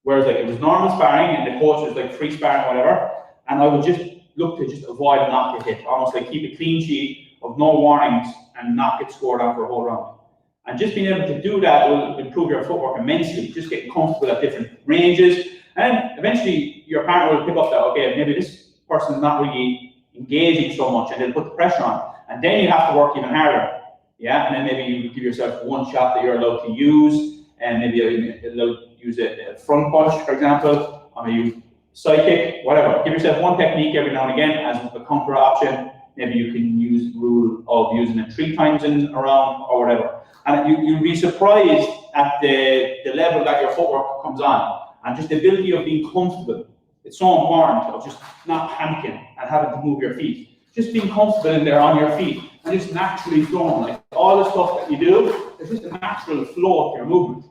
Whereas like it was normal sparring and the coach was like free sparring, whatever, and I would just look to just avoid and not get hit, almost like keep a clean sheet of no warnings and not get scored on for a whole round. And just being able to do that will improve your footwork immensely, just getting comfortable at different ranges. And eventually your partner will pick up that, okay, maybe this person's not really engaging so much, and they'll put the pressure on. And then you have to work even harder. Yeah, and then maybe you give yourself one shot that you're allowed to use, and maybe you're allowed to use a front punch, for example, or maybe side kick, whatever. Give yourself one technique every now and again as a counter option. Maybe you can use the rule of using it 3 times in a round or whatever. And you'll be surprised at the level that your footwork comes on, and just the ability of being comfortable. It's so important of just not panicking and having to move your feet. Just being comfortable in there on your feet and just naturally flowing. Like all the stuff that you do, there's just a natural flow of your movement.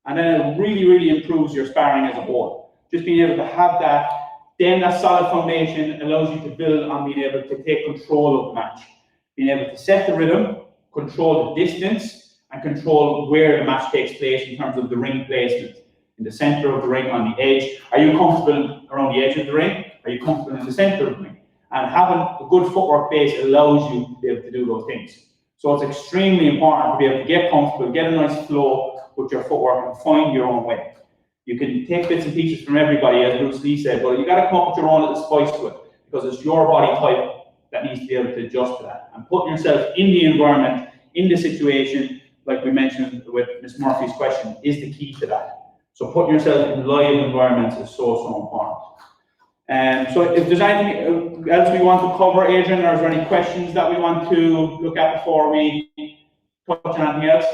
And then it really, really improves your sparring as a whole. Just being able to have that, then that solid foundation allows you to build on being able to take control of the match. Being able to set the rhythm, control the distance, and control where the match takes place in terms of the ring placement. In the center of the ring, on the edge. Are you comfortable around the edge of the ring? Are you comfortable in the center of the ring? And having a good footwork base allows you to be able to do those things. So it's extremely important to be able to get comfortable, get a nice flow with your footwork, and find your own way. You can take bits and pieces from everybody, as Bruce Lee said, but you got to come up with your own little spice to it, because it's your body type that needs to be able to adjust to that. And putting yourself in the environment, in the situation, like we mentioned with Ms. Murphy's question, is the key to that. So putting yourself in live environments is so important. So if there's anything else we want to cover, Adrian, or is there any questions that we want to look at before we touch on anything else?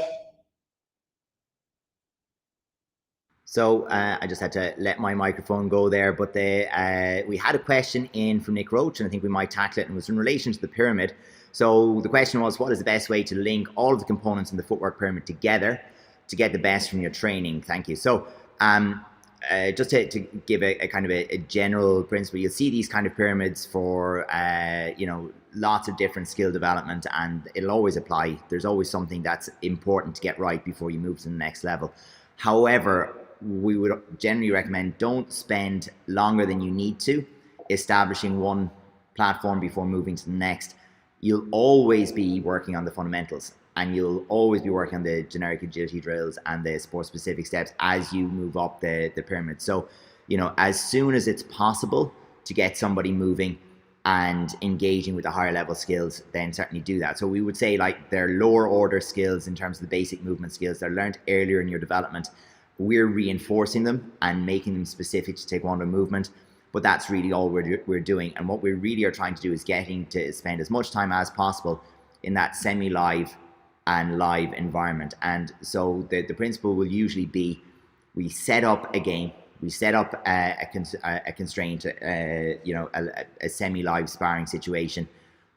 So I just had to let my microphone go there, but we had a question in from Nick Roach, and I think we might tackle it, and it was in relation to the pyramid. So the question was, what is the best way to link all of the components in the footwork pyramid together to get the best from your training? Thank you. So just to give a kind of a general principle, you'll see these kind of pyramids for, lots of different skill development, and it'll always apply. There's always something that's important to get right before you move to the next level. However, we would generally recommend don't spend longer than you need to establishing one platform before moving to the next. You'll always be working on the fundamentals, and you'll always be working on the generic agility drills and the sport-specific steps as you move up the pyramid. So, as soon as it's possible to get somebody moving and engaging with the higher level skills, then certainly do that. So we would say like their lower order skills in terms of the basic movement skills they're learned earlier in your development, we're reinforcing them and making them specific to Taekwondo movement. But that's really all we're doing. And what we really are trying to do is getting to spend as much time as possible in that semi-live and live environment. And so the principle will usually be, we set up a game, we set up a constraint, a semi-live sparring situation.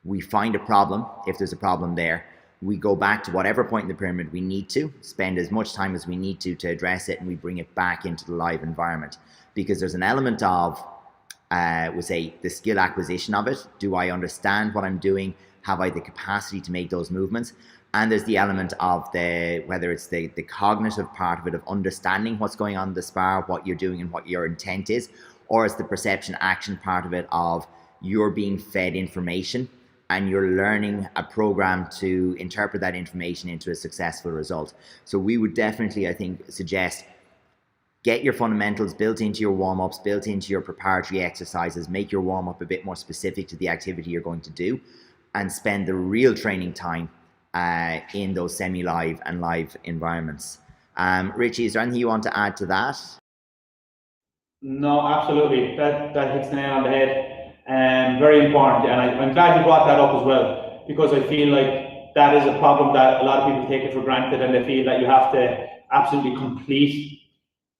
We find a problem, if there's a problem there. We go back to whatever point in the pyramid we need to, spend as much time as we need to address it, and we bring it back into the live environment. Because there's an element of, we'll say, the skill acquisition of it. Do I understand what I'm doing? Have I the capacity to make those movements? And there's the element of whether it's the cognitive part of it, of understanding what's going on in the spar, what you're doing and what your intent is, or it's the perception action part of it, of you're being fed information and you're learning a program to interpret that information into a successful result. So we would definitely, I think, suggest get your fundamentals built into your warm-ups, built into your preparatory exercises, make your warm-up a bit more specific to the activity you're going to do, and spend the real training time in those semi-live and live environments. Richie, is there anything you want to add to that? No, absolutely. That hits the nail on the head. Very important. And I'm glad you brought that up as well, because I feel like that is a problem that a lot of people take it for granted, and they feel that you have to absolutely complete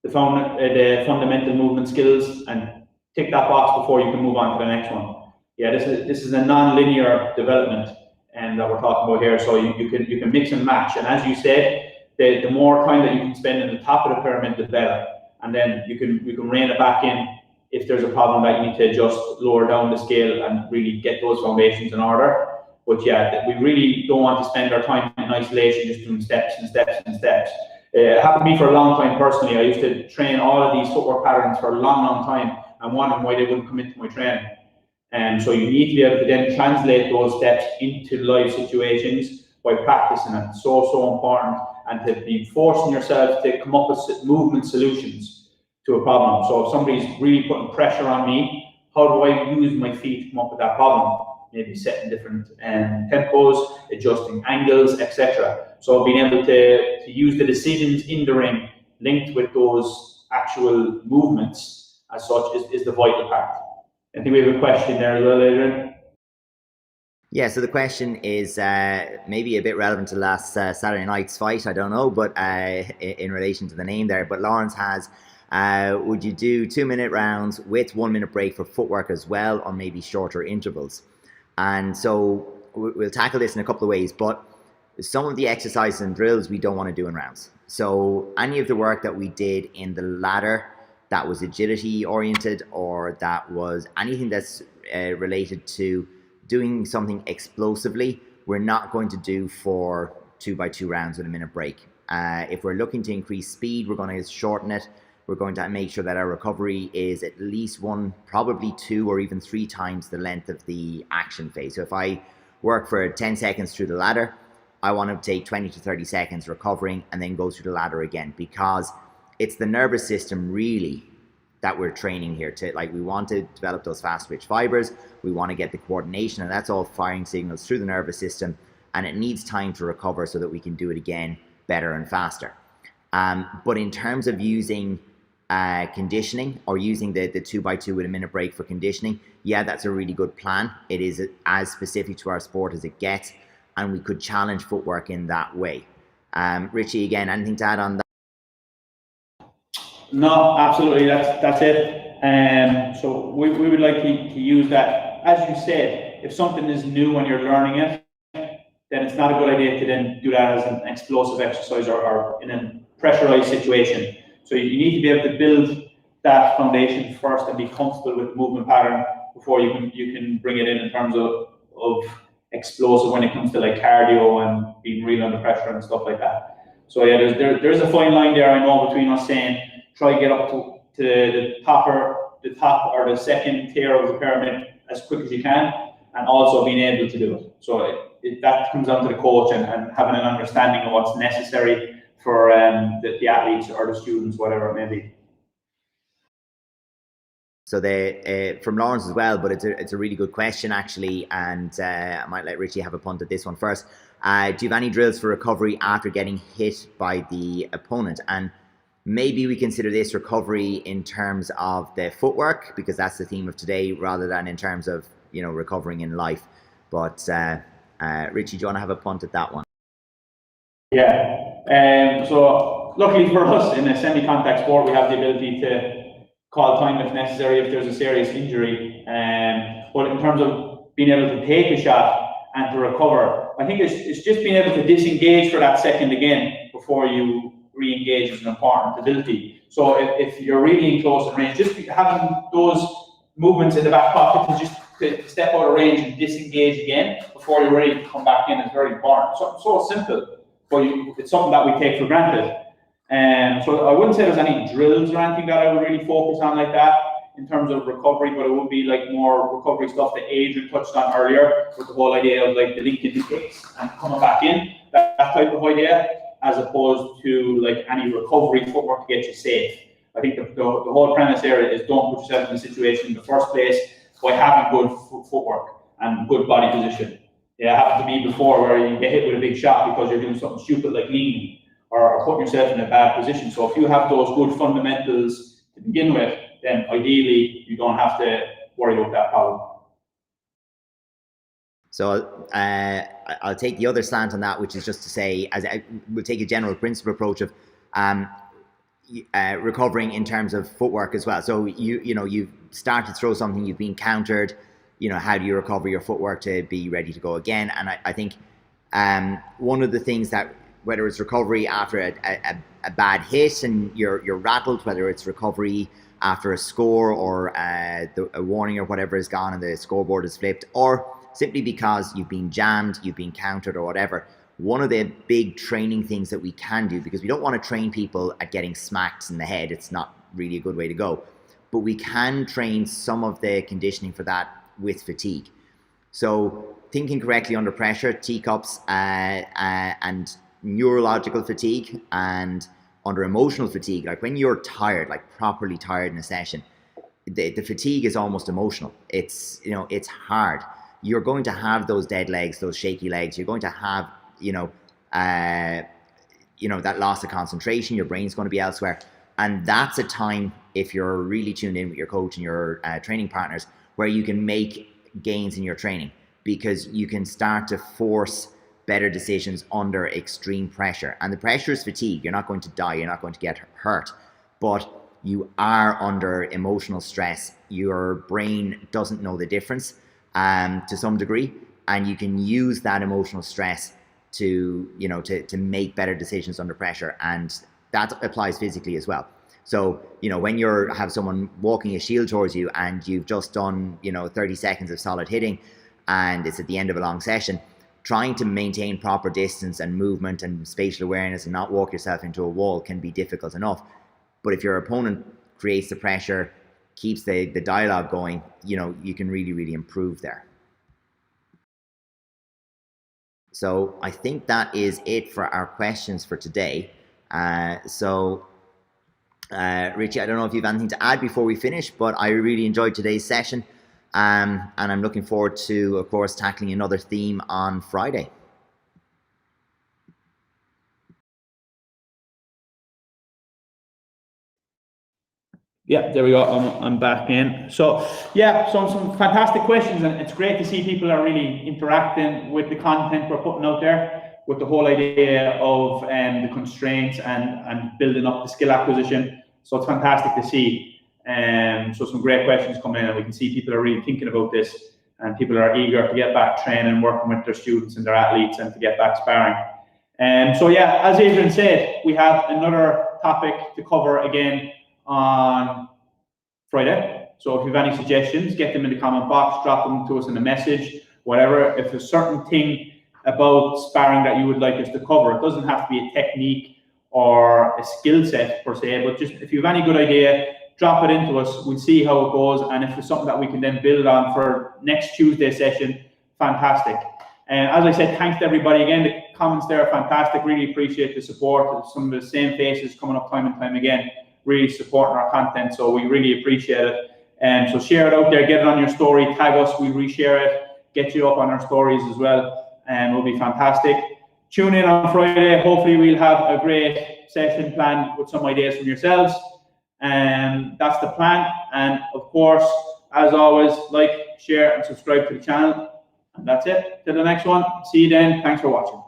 the fundamental movement skills and tick that box before you can move on to the next one. Yeah, this is a non-linear development and that we're talking about here. So you can mix and match. And as you said, the more time that you can spend in the top of the pyramid, the better. And then you can rein it back in if there's a problem that you need to just lower down the scale and really get those foundations in order. But yeah, we really don't want to spend our time in isolation just doing steps and steps and steps. It happened to me for a long time personally. I used to train all of these footwork patterns for a long time and wondering why they wouldn't come into my training. And so you need to be able to then translate those steps into live situations by practicing it. So important, and to be forcing yourself to come up with movement solutions to a problem. So if somebody's really putting pressure on me, how do I use my feet to come up with that problem? Maybe setting different tempos, adjusting angles, etc. So being able to use the decisions in the ring linked with those actual movements as such is the vital part. I think we have a question there as well, Adrian. Yeah, so the question is maybe a bit relevant to last Saturday night's fight, I don't know, but in relation to the name there. But Lawrence has, would you do 2-minute rounds with 1-minute break for footwork as well, or maybe shorter intervals? And so we'll tackle this in a couple of ways, but some of the exercises and drills we don't want to do in rounds. So any of the work that we did in the ladder that was agility oriented, or that was anything that's related to doing something explosively, we're not going to do for 2x2 rounds with a minute break. If we're looking to increase speed, we're going to shorten it. We're going to make sure that our recovery is at least 1, probably 2 or even 3 times the length of the action phase. So if I work for 10 seconds through the ladder, I want to take 20 to 30 seconds recovering and then go through the ladder again, because it's the nervous system really that we're training here to, like, we want to develop those fast twitch fibers, we want to get the coordination, and that's all firing signals through the nervous system, and it needs time to recover so that we can do it again better and faster. But in terms of using conditioning, or using the 2x2 with a minute break for conditioning, yeah, that's a really good plan. It is as specific to our sport as it gets, and we could challenge footwork in that way. Richie, again, anything to add on that? No, absolutely, that's it. So we would like to use that. As you said, if something is new and you're learning it, then it's not a good idea to then do that as an explosive exercise or in a pressurized situation. So you need to be able to build that foundation first and be comfortable with the movement pattern before you can bring it in terms of explosive when it comes to like cardio and being real under pressure and stuff like that. So yeah, there's a fine line there, I know, between us saying try to get up to the top or the second tier of the pyramid as quick as you can, and also being able to do it. So that comes down to the coach and having an understanding of what's necessary for the athletes or the students, whatever it may be. So from Lawrence as well, but it's a really good question actually, and I might let Richie have a punt at this one first. Do you have any drills for recovery after getting hit by the opponent? And maybe we consider this recovery in terms of the footwork, because that's the theme of today, rather than in terms of, you know, recovering in life. But Richie, do you want to have a punt at that one? Yeah. So luckily for us, in a semi-contact sport, we have the ability to call time if necessary if there's a serious injury. But in terms of being able to take a shot and to recover, I think it's just being able to disengage for that second again before you re-engage is an important ability. So if you're really in close range, just having those movements in the back pocket to just to step out of range and disengage again before you're ready to come back in is very important. So simple, but it's something that we take for granted. So I wouldn't say there's any drills or anything that I would really focus on like that in terms of recovery, but it would be like more recovery stuff that Adrian touched on earlier, with the whole idea of like the linking the kicks and coming back in, that type of idea, as opposed to like any recovery footwork to get you safe. I think the whole premise here is don't put yourself in a situation in the first place by having good footwork and good body position. It happened to me before where you get hit with a big shot because you're doing something stupid like leaning or putting yourself in a bad position. So if you have those good fundamentals to begin with, then ideally you don't have to worry about that problem. So I'll take the other slant on that, which is just to say, we'll take a general principle approach of recovering in terms of footwork as well. So you've started to throw something, you've been countered. How do you recover your footwork to be ready to go again? And I think one of the things that, whether it's recovery after a bad hit and you're rattled, whether it's recovery after a score or a warning or whatever is gone and the scoreboard is flipped, or simply because you've been jammed, you've been countered or whatever, one of the big training things that we can do, because we don't want to train people at getting smacked in the head, it's not really a good way to go, but we can train some of the conditioning for that with fatigue. So thinking correctly under pressure, teacups, and neurological fatigue, and under emotional fatigue, like when you're tired, like properly tired in a session, the fatigue is almost emotional. It's hard. You're going to have those dead legs, those shaky legs. You're going to have that loss of concentration. Your brain's going to be elsewhere, and that's a time, if you're really tuned in with your coach and your training partners, where you can make gains in your training, because you can start to force better decisions under extreme pressure. And the pressure is fatigue. You're not going to die, you're not going to get hurt, but you are under emotional stress. Your brain doesn't know the difference to some degree, and you can use that emotional stress to make better decisions under pressure, and that applies physically as well. So when you have someone walking a shield towards you and you've just done 30 seconds of solid hitting and it's at the end of a long session, trying to maintain proper distance and movement and spatial awareness and not walk yourself into a wall can be difficult enough. But if your opponent creates the pressure, keeps the dialogue going, you can really, really improve there. So I think that is it for our questions for today. Richie, I don't know if you have anything to add before we finish, but I really enjoyed today's session. And I'm looking forward to, of course, tackling another theme on Friday. Yeah, there we go. I'm back in. So yeah, some fantastic questions, and it's great to see people are really interacting with the content we're putting out there, with the whole idea of the constraints and building up the skill acquisition. So it's fantastic to see. So some great questions come in, and we can see people are really thinking about this, and people are eager to get back training, working with their students and their athletes, and to get back sparring. So yeah, as Adrian said, we have another topic to cover again on Friday. So if you have any suggestions, get them in the comment box, drop them to us in a message, whatever. If there's a certain thing about sparring that you would like us to cover, it doesn't have to be a technique or a skill set per se, but just if you have any good idea, drop it into us. We'll see how it goes, and if it's something that we can then build on for next Tuesday session, fantastic. And as I said, thanks to everybody again. The comments there are fantastic. Really appreciate the support. Some of the same faces coming up time and time again, really supporting our content, so we really appreciate it. And so share it out there, get it on your story, tag us, we reshare it, get you up on our stories as well, and it'll be fantastic. Tune in on Friday. Hopefully we'll have a great session planned with some ideas from yourselves, and that's the plan. And of course, as always, like, share and subscribe to the channel, and that's it. Till the next one, see you then. Thanks for watching.